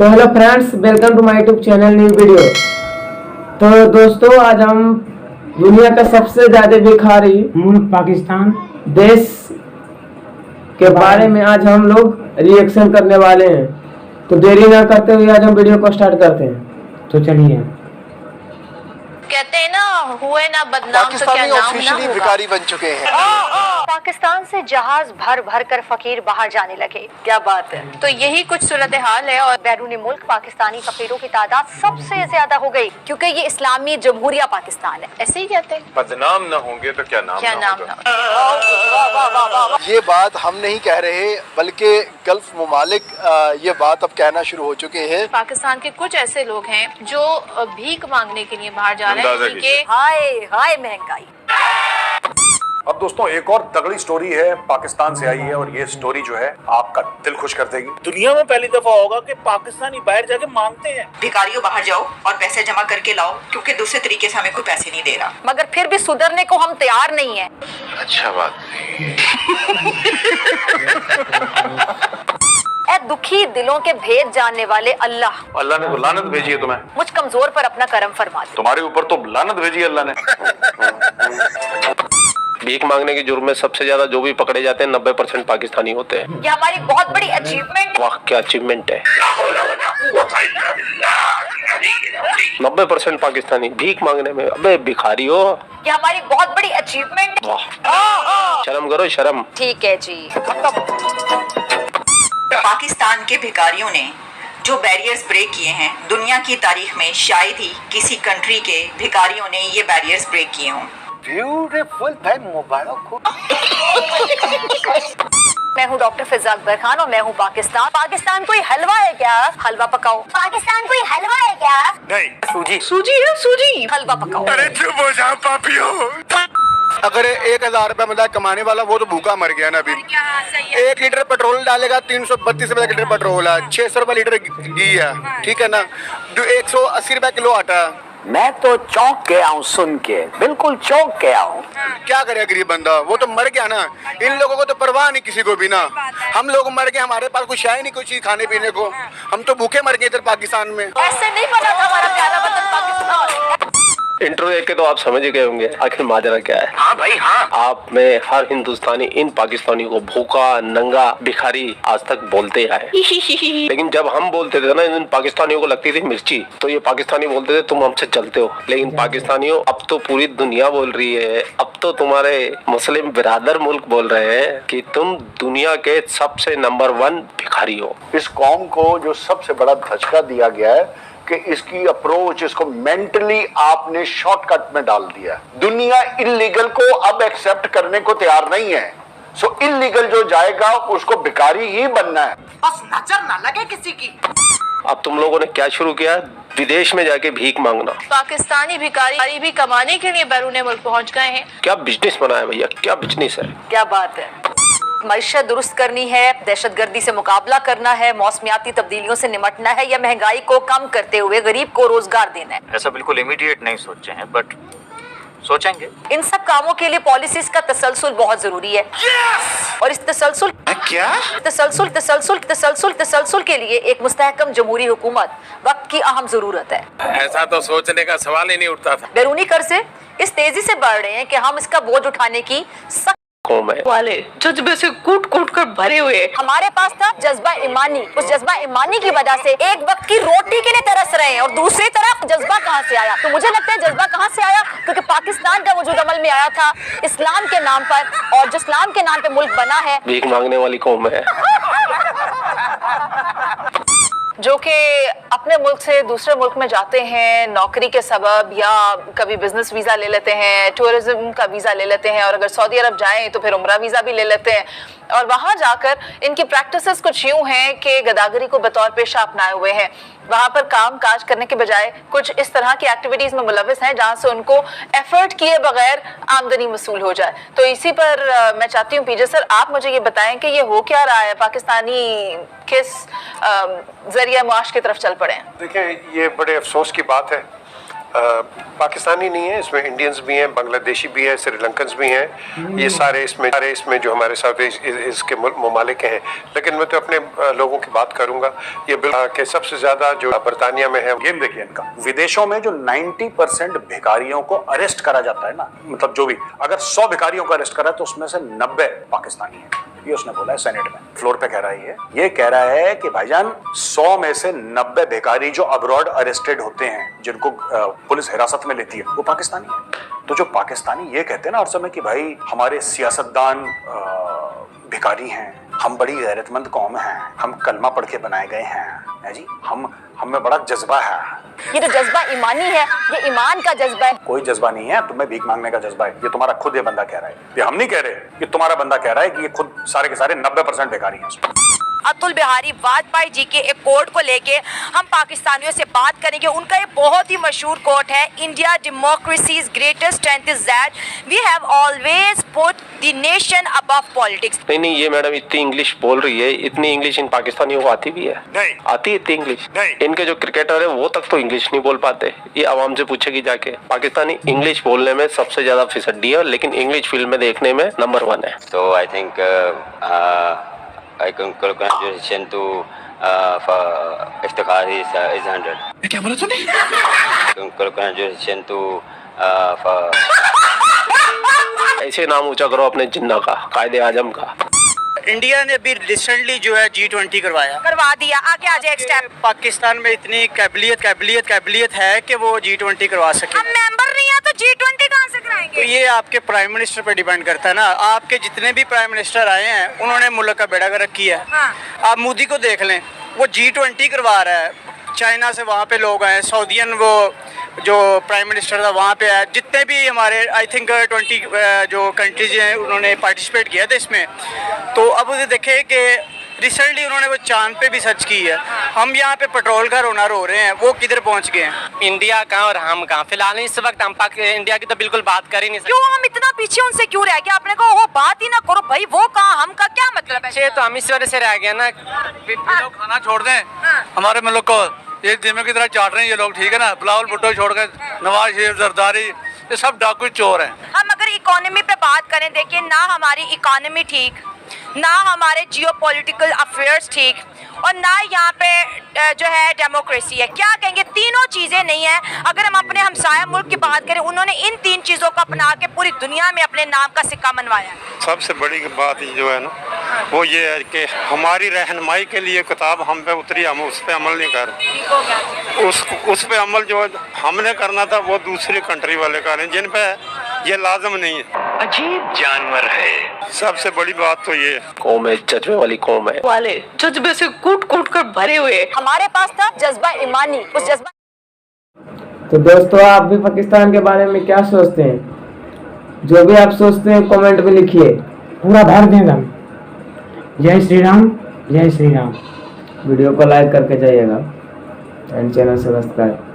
तो hello friends, welcome to my YouTube channel new video. तो दोस्तों, आज हम दुनिया का सबसे ज्यादा भिखारी मुल्क पाकिस्तान देश के बारे में आज हम लोग रिएक्शन करने वाले हैं। तो देरी ना करते हुए आज हम वीडियो को स्टार्ट करते हैं। तो चलिए। कहते हैं ना, हुए ना बदनाम तो क्या नाम ना होगा। भिखारी बन चुके हैं। पाकिस्तान से जहाज भर भर कर फकीर बाहर जाने लगे। क्या बात है। तो यही कुछ सूरत हाल है और बैरूनी मुल्क पाकिस्तानी फकीरों की तादाद सबसे ज्यादा हो गई, क्योंकि ये इस्लामी जमहूरिया पाकिस्तान है। ऐसे ही कहते हैं। बदनाम न होंगे तो क्या नाम ना। ये बात हम नहीं कह रहे, बल्कि गल्फ ममालिक ये बात अब कहना शुरू हो चुके हैं। पाकिस्तान के कुछ ऐसे लोग हैं जो भीख मांगने के लिए बाहर जा रहे हैं, क्योंकि हाय महंगाई। अब दोस्तों, एक और तगड़ी स्टोरी है, पाकिस्तान से आई है और ये स्टोरी जो है आपका दिल खुश कर देगी। दुनिया में पहली दफा होगा कि पाकिस्तानी बाहर जाके मांगते हैं। भिखारियों बाहर जाओ और पैसे जमा करके लाओ, क्योंकि दूसरे तरीके से हमें कोई पैसे नहीं दे रहा। मगर फिर भी सुधरने को हम तैयार नहीं है। अच्छा बात। ऐ दुखी दिलों के भेद जानने वाले अल्लाह ने तो लानत भेजी है तुम्हें। मुझ कमजोर पर अपना करम फरमा दे। तुम्हारे ऊपर तो लानत भेजी है अल्लाह ने। भीख मांगने के जुर्म में सबसे ज्यादा जो भी पकड़े जाते हैं 90% पाकिस्तानी होते हैं। ये हमारी बहुत बड़ी अचीवमेंट। वाह, क्या अचीवमेंट है। 90% पाकिस्तानी भीख मांगने में। अबे भिखारी हो। ये हमारी बहुत बड़ी अचीवमेंट। वाह, शर्म करो शर्म। ठीक है जी। पाकिस्तान के भिखारियों ने जो बैरियर्स ब्रेक किए हैं, दुनिया की तारीख में शायद ही किसी कंट्री के भिखारियों ने ये बैरियर्स ब्रेक किए हों। ब्यूटीफुल भाई, मुबारक हो। मैं हूँ डॉक्टर फिजा अकबर खान और मैं हूँ पाकिस्तान। पाकिस्तान कोई हलवा है क्या? हलवा पकाओ। पाकिस्तान कोई हलवा है क्या? नहीं, सूजी है सूजी। हलवा पकाओ। अरे चुप हो जाओ पापियों। अगर 1000 रुपए मतलब कमाने वाला वो तो भूखा मर गया ना। अभी 1 लीटर पेट्रोल डालेगा 332 रुपए लीटर पेट्रोल है, 600 रुपए लीटर घी है, ठीक है ना। 180 रुपए किलो आटा। मैं तो चौंक गया हूँ सुन के, बिल्कुल चौंक गया हूँ। क्या करे गरीब बंदा, वो तो मर गया ना। इन लोगों को तो परवाह नहीं किसी को भी ना। हम लोग मर गए, हमारे पास कुछ है नहीं, कुछ चीज खाने पीने को। हम तो भूखे मर गए इधर पाकिस्तान में। ऐसे नहीं बना था हमारा प्यारा वतन पाकिस्तान। इंट्रो देख के तो आप समझ ही गए होंगे आखिर माजरा क्या है। हाँ भाई हाँ। आप में हर हिंदुस्तानी इन पाकिस्तानी को भूखा, नंगा, भिखारी आज तक बोलते आए। लेकिन जब हम बोलते थे ना, इन पाकिस्तानियों को लगती थी मिर्ची, तो ये पाकिस्तानी बोलते थे तुम हमसे चलते हो। लेकिन पाकिस्तानियों, अब तो पूरी दुनिया बोल रही है, अब तो तुम्हारे मुस्लिम बिरादर मुल्क बोल रहे हैं कि तुम दुनिया के सबसे नंबर 1 भिखारी हो। इस कौम को जो सबसे बड़ा धचका दिया गया है कि इसकी अप्रोच, इसको मेंटली आपने शॉर्टकट में डाल दिया। दुनिया इलीगल को अब एक्सेप्ट करने को तैयार नहीं है। सो इलीगल जो जाएगा उसको भिखारी ही बनना है। बस नजर ना लगे किसी की। अब तुम लोगों ने क्या शुरू किया? विदेश में जाके भीख मांगना। पाकिस्तानी भिखारी भी कमाने के लिए बैरून मुल्क पहुँच गए हैं। क्या बिजनेस बनाया भैया, क्या बिजनेस है। क्या बात है। मईशत दुरुस्त करनी है, दहशतगर्दी से मुकाबला करना है, मौसमियाती तब्दीलियों से निमटना है या महंगाई को कम करते हुए गरीब को रोजगार देना है। ऐसा बिल्कुल इमीडिएट नहीं सोचे हैं, बट सोचेंगे। इन सब कामों के लिए पॉलिसीज का तसलसल बहुत जरूरी है। और इस तसलसल तसलसल के लिए एक मुस्तहकम जमहूरी हुकूमत वक्त की अहम जरूरत है। ऐसा तो सोचने का सवाल ही नहीं उठता था। बैरूनी कर्जे इस तेजी से बढ़ रहे हैं कि हम इसका बोझ उठाने की वाले जज्बे से कूट कूट कर भरे हुए। हमारे पास था जज्बा ईमानी। उस जज्बा ईमानी की वजह से एक वक्त की रोटी के लिए तरस रहे हैं, और दूसरी तरफ जज्बा कहाँ से आया? तो मुझे लगता है जज्बा कहाँ से आया, क्योंकि पाकिस्तान का वजूद अमल में आया था इस्लाम के नाम पर, और जो इस्लाम के नाम पे मुल्क बना है, भीख मांगने वाली कौम है जो कि अपने मुल्क से दूसरे मुल्क में जाते हैं नौकरी के सबब, या कभी बिजनेस वीज़ा ले लेते हैं, टूरिज्म का वीज़ा ले लेते हैं, और अगर सऊदी अरब जाएं तो फिर उम्रा वीज़ा भी ले लेते हैं। और वहाँ जाकर इनकी प्रैक्टिसेस कुछ यूँ हैं कि गदागरी को बतौर पेशा अपनाए हुए हैं। वहाँ पर काम काज करने के बजाय कुछ इस तरह की एक्टिविटीज़ में मुलविस हैं जहाँ से उनको एफर्ट किए बगैर आमदनी वसूल हो जाए। तो इसी पर मैं चाहती हूँ पीजे सर, आप मुझे ये बताएं कि ये हो क्या रहा है, पाकिस्तानी किस जरिए मुआश की तरफ चल पड़े हैं? देखिए, ये बड़े अफसोस की बात है पाकिस्तानी नहीं है, इसमें इंडियंस भी हैं, बांग्लादेशी भी हैं, श्रीलंकन्स भी हैं। ये सारे इसमें जो हमारे साथ इसके ममालिक हैं। लेकिन मैं तो अपने लोगों की बात करूंगा। ये कि सबसे ज्यादा जो बरतानिया में है, गेम देखिए इनका। विदेशों में जो 90% भिखारियों को अरेस्ट करा जाता है ना, मतलब जो भी, अगर 100 भिखारियों को अरेस्ट करा तो उसमें से 90 पाकिस्तानी है। ये उसने बोला है सेनेट में, फ्लोर पे कह रहा है ये कह रहा है कि भाईजान 100 में से 90 भिखारी जो अब्रॉड अरेस्टेड होते हैं, जिनको पुलिस हिरासत में लेती है, वो पाकिस्तानी है। तो जो पाकिस्तानी ये कहते हैं ना हर समय कि भाई हमारे सियासतदान भिखारी हैं, हम बड़ी गैरतमंद कौम हैं, हम कलमा पढ़ के बनाए गए हैं जी, हमें बड़ा जज्बा है। ये तो जज्बा ईमानी है, ये ईमान का जज्बा है। कोई जज्बा नहीं है, तुम्हें भीख मांगने का जज्बा है। ये तुम्हारा खुद ये बंदा कह रहा है, ये हम नहीं कह रहे, ये तुम्हारा बंदा कह रहा है कि ये खुद सारे के सारे 90% भिखारी हैं। अतुल बिहारी वाजपेयी जी के एक कोट को लेके हम पाकिस्तानियों से बात करेंगे। उनका एक बहुत ही मशहूर कोट है, India democracy's greatest strength is that we have always put the nation above politics. नहीं, ये मैडम इतनी इंग्लिश बोल रही है, इतनी इंग्लिश इन पाकिस्तानियों को आती भी है? नहीं आती है इतनी इंग्लिश? नहीं। इनके जो क्रिकेटर है वो तक तो इंग्लिश नहीं बोल पाते। ये आवाम से पूछेगी जाके। पाकिस्तानी इंग्लिश बोलने में सबसे ज्यादा फिसड्डी है, लेकिन इंग्लिश फिल्म में देखने में नंबर 1 है। So I think I congratulations to for Iftikhar is 100. क्या बोला तूने? Congratulations to for ऐसे नाम ऊंचा करो अपने जिन्ना का, कायदे आजम का। इंडिया ने अभी रिसेंटली जो है G20 करवा दिया। आगे आ जाए एक स्टेप। पाकिस्तान में इतनी काबिलियत है कि वो G20 करवा सके। हम मेंबर नहीं है तो G20 कहां से तो कराएंगे? ये आपके प्राइम मिनिस्टर पे डिपेंड करता है ना। आपके जितने भी प्राइम मिनिस्टर आए हैं उन्होंने मुल्क का बेड़ा गर्क किया है। हाँ। आप मोदी को देख लें, वो G20 करवा रहा है। चाइना से वहाँ पे लोग आए, सऊदीयन वो जो प्राइम मिनिस्टर था वहाँ पे आया। जितने भी हमारे आई थिंक 20 जो कंट्रीज हैं उन्होंने पार्टिसिपेट किया था इसमें। तो अब उसे देखें कि रिसेंटली उन्होंने वो चांद पे भी सर्च की है। हम यहाँ पे पेट्रोल का रोना रो रहे हैं, वो किधर पहुँच गए हैं? इंडिया कहाँ और हम कहाँ? फिलहाल इस वक्त हम इंडिया की तो बिल्कुल बात कर ही नहीं सकते। क्यों हम इतना पीछे उनसे क्यों रह गए? आपने कहा वो बात ही ना करो भाई, वो कहाँ हम का क्या मतलब है? तो हम इस वजह से रह गए ना। लोग खाना छोड़ दें हमारे मुल्क को, ये दिमे की तरह चाट रहे हैं ये लोग, ठीक है ना। बिलावल भुट्टो छोड़ कर नवाज शरीफ, जरदारी, ये सब डाकू चोर हैं। हम अगर इकोनॉमी पे बात करें, देखिए ना हमारी इकोनॉमी ठीक, ना हमारे जियोपॉलिटिकल अफेयर्स ठीक, और ना यहाँ पे जो है डेमोक्रेसी है। क्या कहेंगे? तीनों चीज़ें नहीं है। अगर हम अपने हमसाया मुल्क की बात करें, उन्होंने इन 3 चीज़ों को अपना के पूरी दुनिया में अपने नाम का सिक्का मनवाया। सबसे बड़ी बात जो है ना वो ये है कि हमारी रहनुमाई के लिए किताब हम पे उतरी, हम उस पर अमल नहीं कर, उस पे अमल जो हमने करना था वो दूसरी कंट्री वाले कर रहे हैं, जिन पे ये लाजम नहीं है। अजीब जानवर है। सबसे बड़ी बात तो ये कौम है, जज्बे वाली कौम है, वाले जज्बे से कूट कर भरे हुए। हमारे पास था जज्बा ईमानी, उस जज्बा। तो दोस्तों, आप भी पाकिस्तान के बारे में क्या सोचते हैं? जो भी आप सोचते हैं कमेंट में लिखिए, पूरा भर देंगे हम। जय श्री राम, जय श्री राम। वीडियो को लाइक करके जाइएगा एंड चैनल सब्सक्राइब।